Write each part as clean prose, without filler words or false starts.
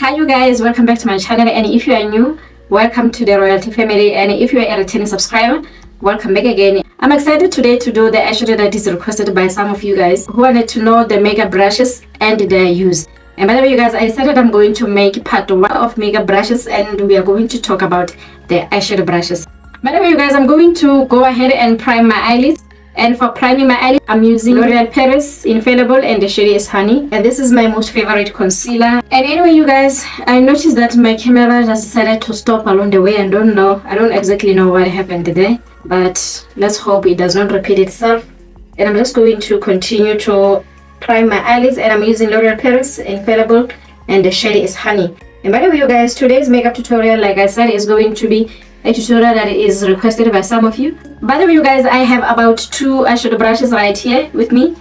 Hi you guys, welcome back to my channel, and if you are new, welcome to the royalty family, and if you are a returning subscriber, welcome back again. I'm excited today to do the eyeshadow that is requested by some of you guys who wanted to know the makeup brushes and their use. And by the way, you guys, I decided I'm going to make part 1 of makeup brushes, and we are going to talk about the eyeshadow brushes. By the way, you guys, I'm going to go ahead and prime my eyelids. And for priming my eyelids, I'm using L'Oreal Paris Infallible, and the shade is Honey. And this is my most favorite concealer. And anyway, you guys, I noticed that my camera just decided to stop along the way. I don't exactly know what happened there. But let's hope it does not repeat itself. And I'm just going to continue to prime my eyelids. And I'm using L'Oreal Paris Infallible, and the shade is Honey. And by the way, you guys, today's makeup tutorial, like I said, is going to be a tutorial that is requested by some of you. By the way, you guys, I have about 2 eyeshadow brushes right here with me.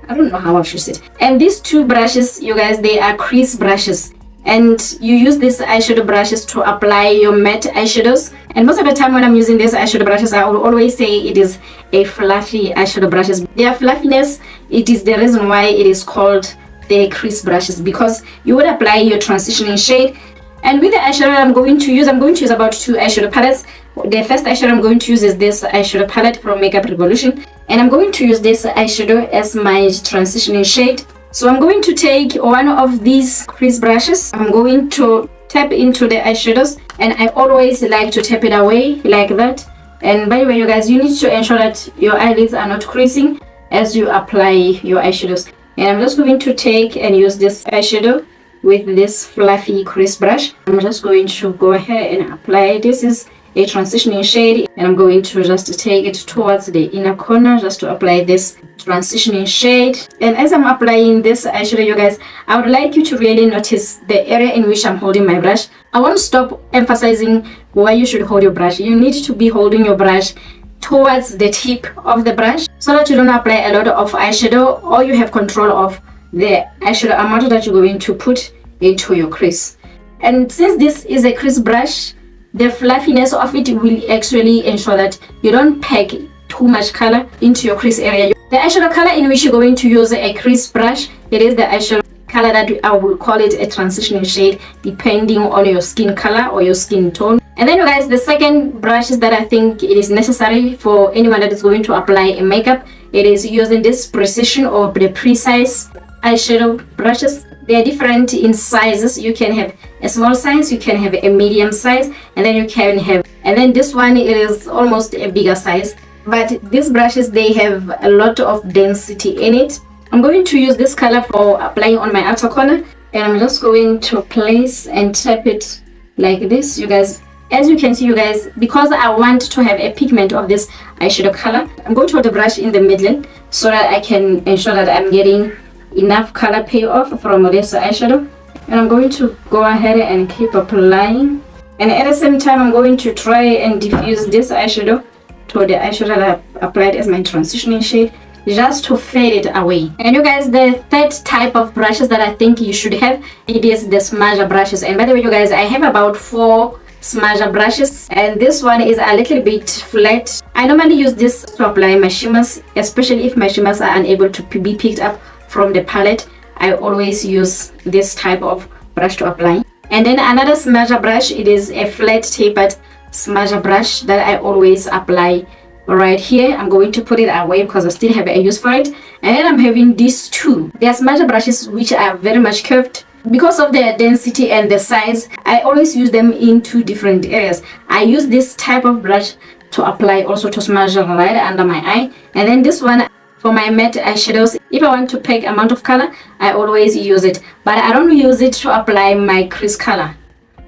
I don't know how I should sit. And these 2 brushes, you guys, they are crease brushes. And you use these eyeshadow brushes to apply your matte eyeshadows. And most of the time when I'm using these eyeshadow brushes, I will always say it is a fluffy eyeshadow brushes. Their fluffiness, it is the reason why it is called the crease brushes, because you would apply your transitioning shade. And with the eyeshadow I'm going to use about 2 eyeshadow palettes. The first eyeshadow I'm going to use is this eyeshadow palette from Makeup Revolution, and I'm going to use this eyeshadow as my transitioning shade. So I'm going to take one of these crease brushes. I'm going to tap into the eyeshadows, and I always like to tap it away like that. And by the way, you guys, you need to ensure that your eyelids are not creasing as you apply your eyeshadows. And I'm just going to take and use this eyeshadow with this fluffy crease brush. I'm just going to go ahead and apply. This is a transitioning shade, and I'm going to just take it towards the inner corner just to apply this transitioning shade. And as I'm applying this eyeshadow, you guys, I would like you to really notice the area in which I'm holding my brush. I won't stop emphasizing where you should hold your brush. You need to be holding your brush towards the tip of the brush so that you don't apply a lot of eyeshadow, or you have control of the eyeshadow amount that you're going to put into your crease. And since this is a crease brush, the fluffiness of it will actually ensure that you don't pack too much color into your crease area. The eyeshadow color in which you're going to use a crease brush, it is the eyeshadow color that I will call it a transitioning shade, depending on your skin color or your skin tone. And then, you guys, the second brush is that I think it is necessary for anyone that is going to apply a makeup. It is using this precision or the precise eyeshadow brushes. They are different in sizes. You can have a small size, you can have a medium size, and then this one, it is almost a bigger size. But these brushes, they have a lot of density in it. I'm going to use this color for applying on my outer corner, and I'm just going to place and tap it like this, you guys. As you can see, you guys, because I want to have a pigment of this eyeshadow color, I'm going to hold the brush in the middle so that I can ensure that I'm getting enough color payoff from this eyeshadow. And I'm going to go ahead and keep applying, and at the same time I'm going to try and diffuse this eyeshadow to the eyeshadow that I applied as my transitioning shade, just to fade it away. And you guys, the third type of brushes that I think you should have, it is the smudger brushes. And by the way, you guys, I have about 4 smudger brushes, and this one is a little bit flat. I normally use this to apply my shimmers, especially if my shimmers are unable to be picked up from the palette. I always use this type of brush to apply. And then another smudger brush, it is a flat tapered smudger brush that I always apply right here. I'm going to put it away because I still have a use for it. And then I'm having these 2. They are smudger brushes which are very much curved. Because of their density and the size, I always use them in 2 different areas. I use this type of brush to apply also to smudge right under my eye, and then this one for my matte eyeshadows. If I want to pack amount of color, I always use it, but I don't use it to apply my crease color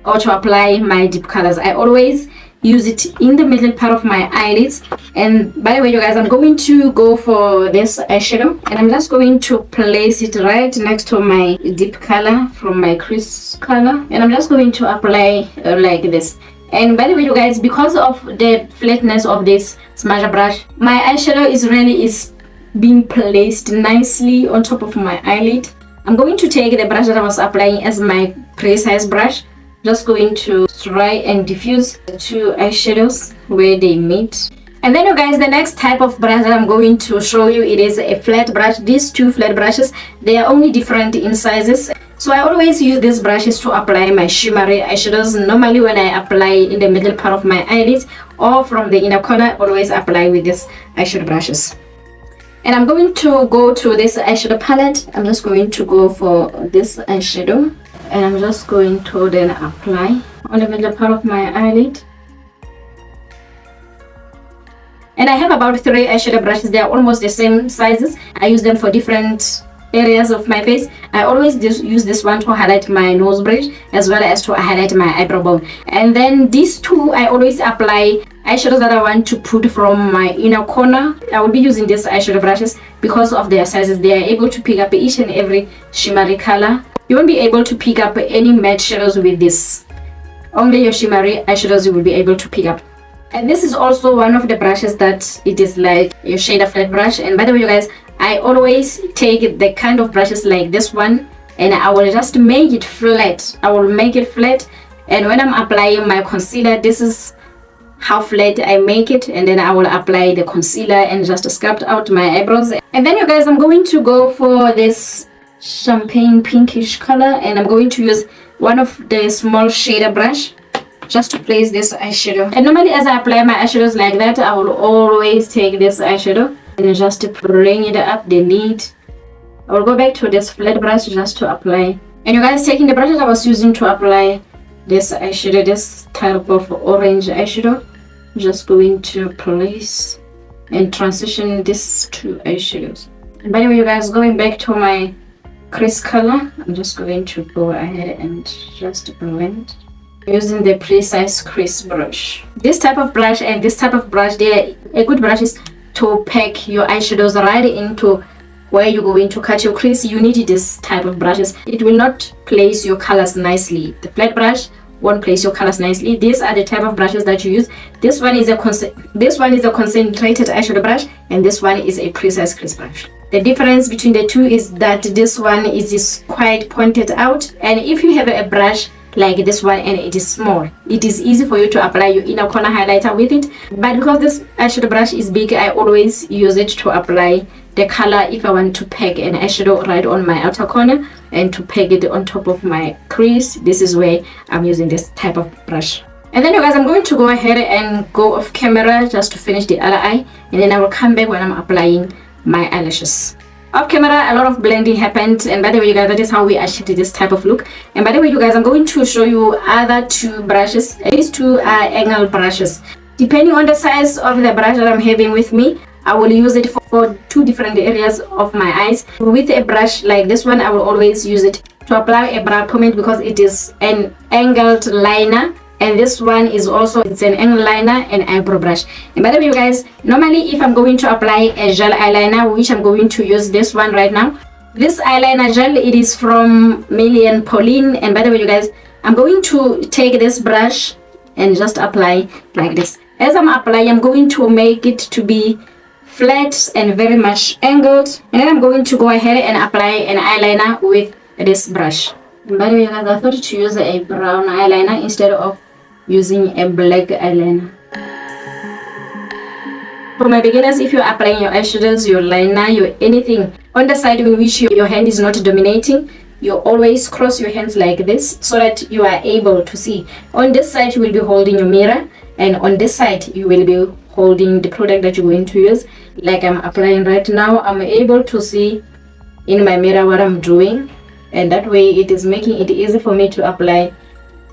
or to apply my deep colors. I always use it in the middle part of my eyelids. And by the way, you guys, I'm going to go for this eyeshadow, and I'm just going to place it right next to my deep color from my crease color, and I'm just going to apply like this. And by the way, you guys, because of the flatness of this smudger brush, my eyeshadow is being placed nicely on top of my eyelid. I'm going to take the brush that I was applying as my precise brush, just going to try and diffuse the 2 eyeshadows where they meet. And then, you guys, the next type of brush that I'm going to show you, it is a flat brush. These 2 flat brushes, they are only different in sizes. So I always use these brushes to apply my shimmery eyeshadows. Normally when I apply in the middle part of my eyelid or from the inner corner, I always apply with these eyeshadow brushes. And I'm going to go to this eyeshadow palette. I'm just going to go for this eyeshadow. And I'm just going to then apply on the middle part of my eyelid. And I have about 3 eyeshadow brushes. They are almost the same sizes. I use them for different areas of my face. I always use this one to highlight my nose bridge as well as to highlight my eyebrow bone. And then these two, I always apply eyeshadows that I want to put from my inner corner. I will be using these eyeshadow brushes because of their sizes. They are able to pick up each and every shimmery color. You won't be able to pick up any matte shadows with this. Only your shimmery eyeshadows you will be able to pick up. And this is also one of the brushes that it is like your shader flat brush. And by the way, you guys, I always take the kind of brushes like this one and I will just make it flat. I will make it flat, and when I'm applying my concealer, this is how flat I make it, and then I will apply the concealer and just sculpt out my eyebrows. And then you guys, I'm going to go for this champagne pinkish color, and I'm going to use one of the small shader brush just to place this eyeshadow. And normally as I apply my eyeshadows like that, I will always take this eyeshadow and just bring it up the lid. I will go back to this flat brush just to apply. And you guys, taking the brushes I was using to apply this eyeshadow, this type of orange eyeshadow, just going to place and transition these 2 eyeshadows. And by the way, you guys, going back to my crease color, I'm just going to go ahead and just blend using the precise crease brush. This type of brush and this type of brush, they are a good brushes to pack your eyeshadows right into where you're going to cut your crease. You need this type of brushes. It will not place your colors nicely. The flat brush won't place your colors nicely. These are the type of brushes that you use. This one is a concentrated eyeshadow brush, and this one is a precise crease brush. The difference between the two is that this one is quite pointed out, and if you have a brush like this one and it is small, it is easy for you to apply your inner corner highlighter with it. But because this eyeshadow brush is big, I always use it to apply the color if I want to pack an eyeshadow right on my outer corner and to peg it on top of my crease. This is where I'm using this type of brush. And then you guys, I'm going to go ahead and go off camera just to finish the other eye, and then I will come back when I'm applying my eyelashes. Off camera, a lot of blending happened, and by the way, you guys, that is how we achieved this type of look. And by the way, you guys, I'm going to show you other 2 brushes. These 2 are angle brushes. Depending on the size of the brush that I'm having with me, I will use it for 2 different areas of my eyes. With a brush like this one, I will always use it to apply a brow pomade because it is an angled liner, and this one is also, it's an angled liner and eyebrow brush. And by the way, you guys, normally if I'm going to apply a gel eyeliner, which I'm going to use this one right now, this eyeliner gel, it is from Millie & Pauline. And by the way, you guys, I'm going to take this brush and just apply like this. As I'm applying, I'm going to make it to be flat and very much angled, and then I'm going to go ahead and apply an eyeliner with this brush. And by the way, guys, I thought to use a brown eyeliner instead of using a black eyeliner. For my beginners, if you're applying your eyeshadows, your liner, your anything on the side in which your hand is not dominating, you always cross your hands like this so that you are able to see. On this side you will be holding your mirror, and on this side you will be holding the product that you're going to use. Like I'm applying right now, I'm able to see in my mirror what I'm doing, and that way it is making it easy for me to apply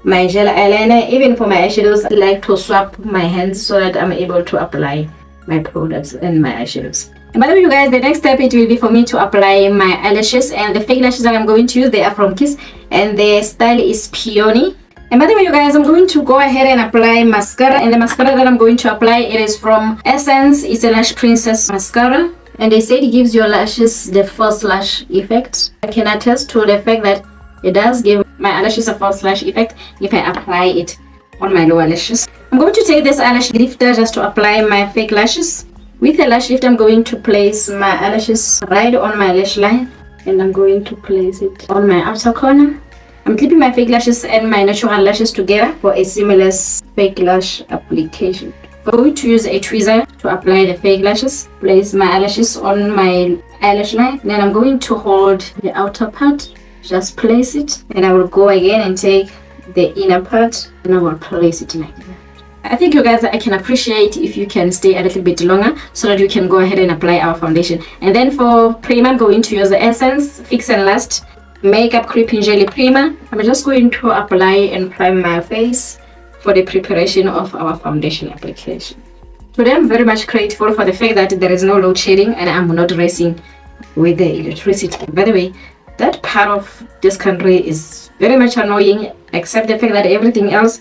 my gel eyeliner. Even for my eyeshadows, I like to swap my hands so that I'm able to apply my products and my eyeshadows. And by the way, you guys, the next step it will be for me to apply my eyelashes, and the fake lashes that I'm going to use, they are from Kiss and the style is Peony. And by the way, you guys, I'm going to go ahead and apply mascara, and the mascara that I'm going to apply, it is from Essence. It's a Lash Princess mascara, and they say it gives your lashes the false lash effect. I can attest to the fact that it does give my eyelashes a false lash effect if I apply it on my lower lashes. I'm going to take this eyelash lifter just to apply my fake lashes. With the lash lift, I'm going to place my eyelashes right on my lash line, and I'm going to place it on my outer corner. I'm clipping my fake lashes and my natural lashes together for a seamless fake lash application. I'm going to use a tweezer to apply the fake lashes. Place my eyelashes on my eyelash line. Then I'm going to hold the outer part just place it, and I will go again and take the inner part and I will place it like that. I think you guys, I can appreciate if you can stay a little bit longer so that you can go ahead and apply our foundation. And then for primer, I'm going to use the Essence Fix and Last Makeup Creeping Jelly Primer. I'm just going to apply and prime my face for the preparation of our foundation application. Today I'm very much grateful for the fact that there is no load shedding and I'm not racing with the electricity. By the way, that part of this country is very much annoying, except the fact that everything else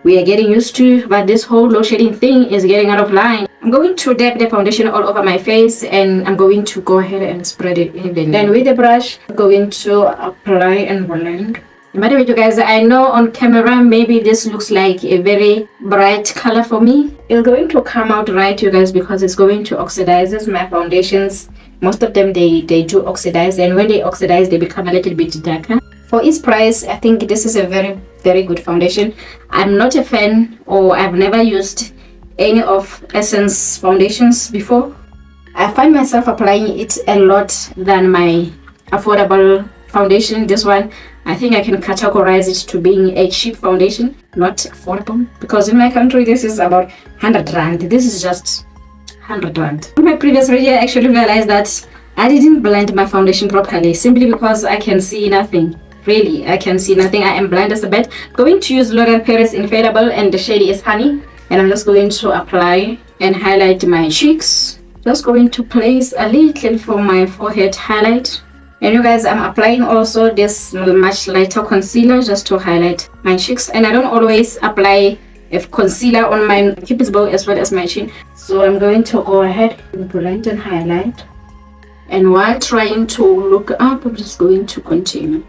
we are getting used to, but this whole load shedding thing is getting out of line. I'm going to dab the foundation all over my face and I'm going to go ahead and spread it evenly. Then with the brush, I'm going to apply and blend. And by the way, you guys, I know on camera maybe this looks like a very bright color for me. It's going to come out right, you guys, because it's going to oxidize my foundations. Most of them, they do oxidize, and when they oxidize, they become a little bit darker. For its price, I think this is a very good foundation. I'm not a fan, or I've never used any of Essence foundations before. I find myself applying it a lot than my affordable foundation. This one, I think I can categorize it to being a cheap foundation, not affordable, because in my country this is about 100 rand. This is just 100 rand. In my previous video, I actually realized that I didn't blend my foundation properly simply because I can see nothing. Really, I can see nothing. I am blind as a bat. Going to use L'Oreal Paris Infallible and the shade is Honey, and I'm just going to apply and highlight my cheeks. Just going to place a little for my forehead highlight. And you guys, I'm applying also this much lighter concealer just to highlight my cheeks, and I don't always apply a concealer on my cupid's bow as well as my chin, so I'm going to go ahead and blend and highlight, and while trying to look up, I'm just going to continue.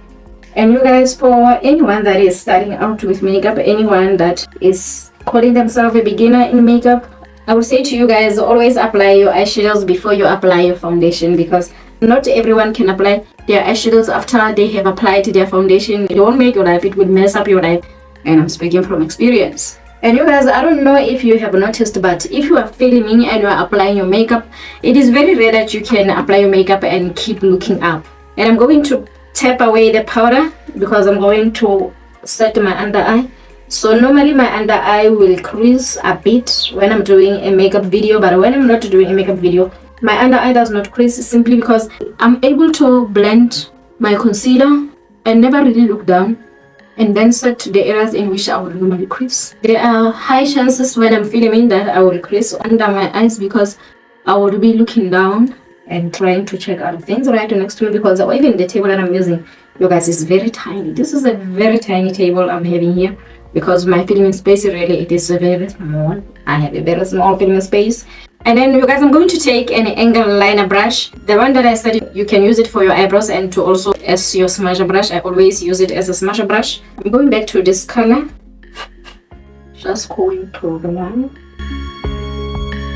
And you guys, for anyone that is starting out with makeup, anyone that is calling themselves a beginner in makeup, I would say to you guys, always apply your eyeshadows before you apply your foundation, because not everyone can apply their eyeshadows after they have applied their foundation. It won't make your life, it will mess up your life, and I'm speaking from experience. And you guys, I don't know if you have noticed, but if you are filming and you are applying your makeup, it is very rare that you can apply your makeup and keep looking up. And I'm going to tap away the powder because I'm going to set my under eye. So normally my under eye will crease a bit when I'm doing a makeup video, but when I'm not doing a makeup video, my under eye does not crease, simply because I'm able to blend my concealer and never really look down, and then set the areas in which I would normally crease. There are high chances when I'm filming that I will crease under my eyes because I will be looking down and trying to check out things right next to me, because even the table that I'm using, you guys, is very tiny. This is a very tiny table I'm having here because my filming space really, it is very small. I have a very small filming space. And then you guys, I'm going to take an angle liner brush, the one that I said you can use it for your eyebrows and to also as your smudger brush. I always use it as a smudger brush. I'm going back to this color, just going to the one.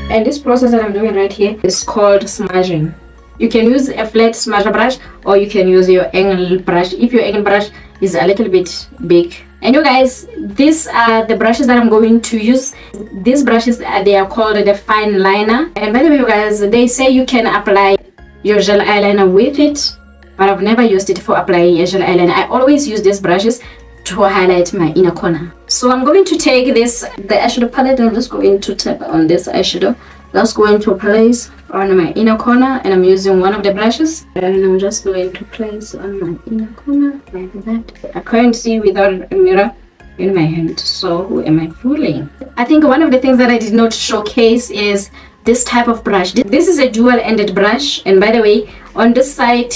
And this process that I'm doing right here is called smudging. You can use a flat smudger brush or you can use your angle brush if your angle brush is a little bit big. And you guys, these are the brushes that I'm going to use. These brushes, they are called the fine liner. And by the way, you guys, they say you can apply your gel eyeliner with it, but I've never used it for applying a gel eyeliner. I always use these brushes to highlight my inner corner. So I'm going to take the eyeshadow palette, and I'm just going to tap on this eyeshadow. That's going to place on my inner corner, and I'm using one of the brushes, and I'm just going to place on my inner corner like that. I can't see without a mirror in my hand, so who am I fooling? I think one of the things that I did not showcase is this type of brush. This is a dual-ended brush, and by the way, on this side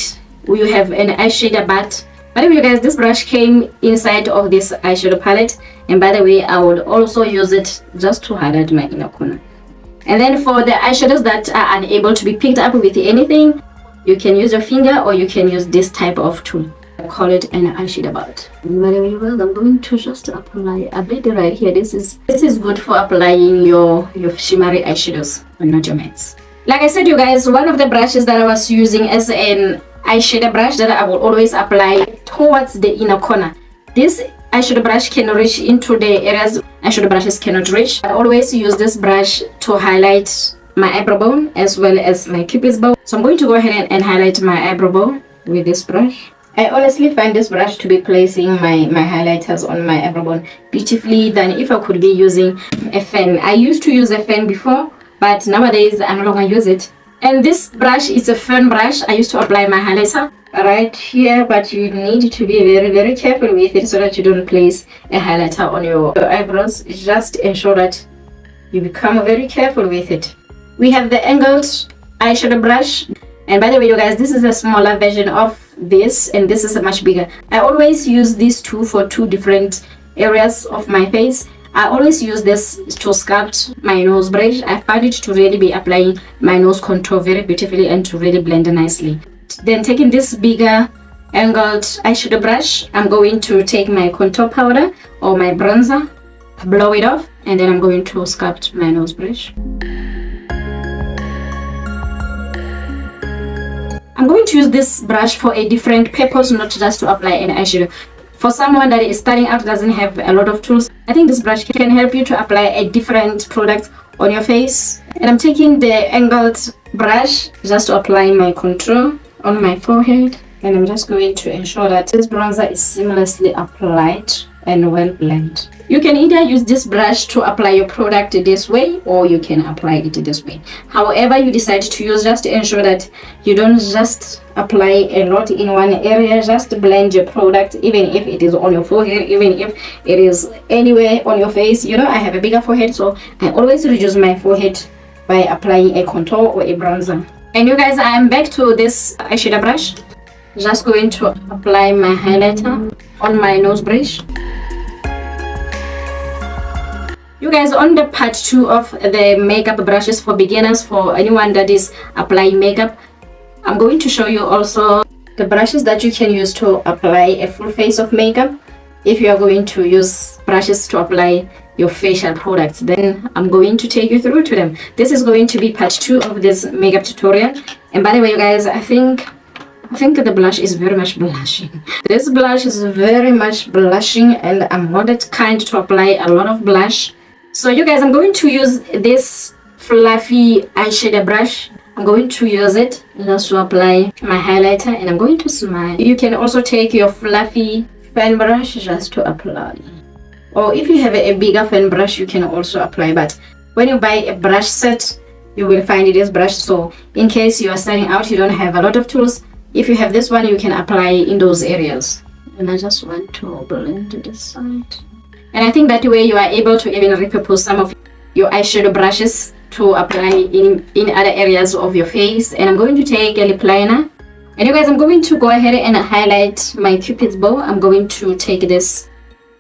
we have an eyeshadow bat. By the way, you guys, this brush came inside of this eyeshadow palette, and by the way, I would also use it just to highlight my inner corner. And then for the eyeshadows that are unable to be picked up with anything, you can use your finger or you can use this type of tool. I call it an eyeshadow bat. And by the way, well, I'm going to just apply a bit right here. This is good for applying your shimmery eyeshadows, but not your mattes. Like I said, you guys, one of the brushes that I was using as an eyeshadow brush that I will always apply towards the inner corner. This eyeshadow brush can reach into the areas eyeshadow brushes cannot reach. I always use this brush to highlight my eyebrow bone as well as my cupid's bow. So I'm going to go ahead and highlight my eyebrow bone with this brush. I honestly find this brush to be placing my highlighters on my eyebrow bone beautifully than if I could be using a fan. I used to use a fan before, but nowadays I no longer use it. And this brush is a fan brush. I used to apply my highlighter right here, but you need to be very careful with it so that you don't place a highlighter on your eyebrows. Just ensure that you become very careful with it. We have the angled eyeshadow brush, and by the way, you guys, this is a smaller version of this, and this is a much bigger. I always use these two for two different areas of my face. I always use this to sculpt my nose bridge. I find it to really be applying my nose contour very beautifully and to really blend nicely. Then taking this bigger angled eyeshadow brush, I'm going to take my contour powder or my bronzer, blow it off, and then I'm going to sculpt my nose bridge. I'm going to use this brush for a different purpose, not just to apply an eyeshadow. For someone that is starting out, doesn't have a lot of tools, I think this brush can help you to apply a different product on your face. And I'm taking the angled brush just to apply my contour on my forehead, and I'm just going to ensure that this bronzer is seamlessly applied and well blended. You can either use this brush to apply your product this way, or you can apply it this way. However you decide to use, just ensure that you don't just apply a lot in one area. Just blend your product, even if it is on your forehead, even if it is anywhere on your face. You know, I have a bigger forehead, so I always reduce my forehead by applying a contour or a bronzer. And you guys, I am back to this eyeshadow brush. Just going to apply my highlighter on my nose bridge. You guys, on the part 2 of the makeup brushes for beginners, for anyone that is applying makeup, I'm going to show you also the brushes that you can use to apply a full face of makeup. If you are going to use brushes to apply your facial products, then I'm going to take you through to them. This is going to be part 2 of this makeup tutorial. And by the way, you guys, I think the blush is very much blushing. This blush is very much blushing, and I'm not that kind to apply a lot of blush. So you guys, I'm going to use this fluffy eyeshadow brush. I'm going to use it just to apply my highlighter, and I'm going to smile. You can also take your fluffy fan brush just to apply. Or if you have a bigger fan brush, you can also apply. But when you buy a brush set, you will find this brush. So in case you are starting out, you don't have a lot of tools, if you have this one, you can apply in those areas. And I just want to blend to this side. And I think that way you are able to even repurpose some of your eyeshadow brushes to apply in other areas of your face. And I'm going to take a lip liner. And you guys, I'm going to go ahead and highlight my Cupid's bow. I'm going to take this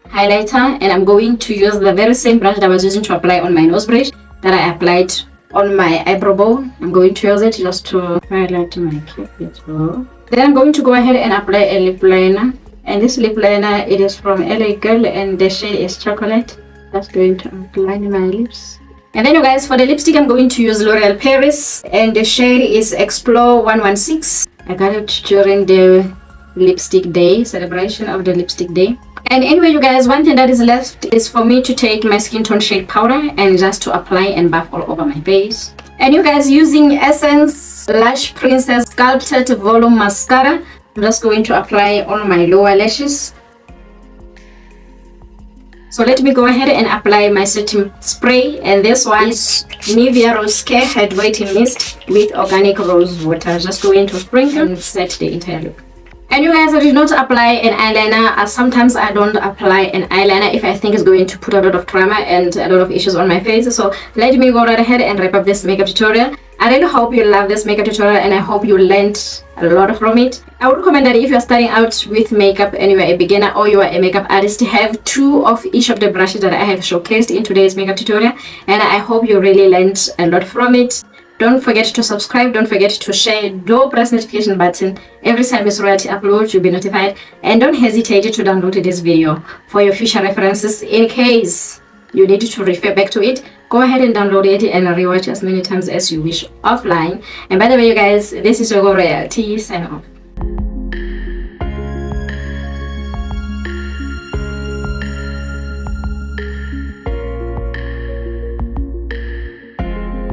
highlighter, and I'm going to use the very same brush that I was using to apply on my nose bridge that I applied on my eyebrow bow. I'm going to use it just to highlight my Cupid's bow. Then I'm going to go ahead and apply a lip liner. And this lip liner, it is from LA Girl, and the shade is chocolate. Just going to outline my lips. And then you guys, for the lipstick, I'm going to use L'Oreal Paris, and the shade is Explore 116. I got it during the lipstick day, celebration of the lipstick day. And anyway, you guys, one thing that is left is for me to take my skin tone shade powder and just to apply and buff all over my face. And you guys, using Essence Lash Princess Sculpted Volume Mascara, I'm just going to apply on my lower lashes. So let me go ahead and apply my setting spray, and this one is Nivea Rose Care Hydrating Mist with organic rose water. Just going to sprinkle and set the entire look. And you guys, I did not apply an eyeliner, as sometimes I don't apply an eyeliner if I think it's going to put a lot of drama and a lot of issues on my face. So let me go right ahead and wrap up this makeup tutorial. I really hope you love this makeup tutorial, and I hope you learned a lot from it. I would recommend that if you're starting out with makeup and you are a beginner or you are a makeup artist, have 2 of each of the brushes that I have showcased in today's makeup tutorial, and I hope you really learned a lot from it. Don't forget to subscribe, don't forget to share, do press notification button. Every time Miss Royalty uploads, you'll be notified. And don't hesitate to download this video for your future references in case you need to refer back to it. Go ahead and download it and rewatch as many times as you wish offline. And by the way, you guys, this is your Royalty. Sign off.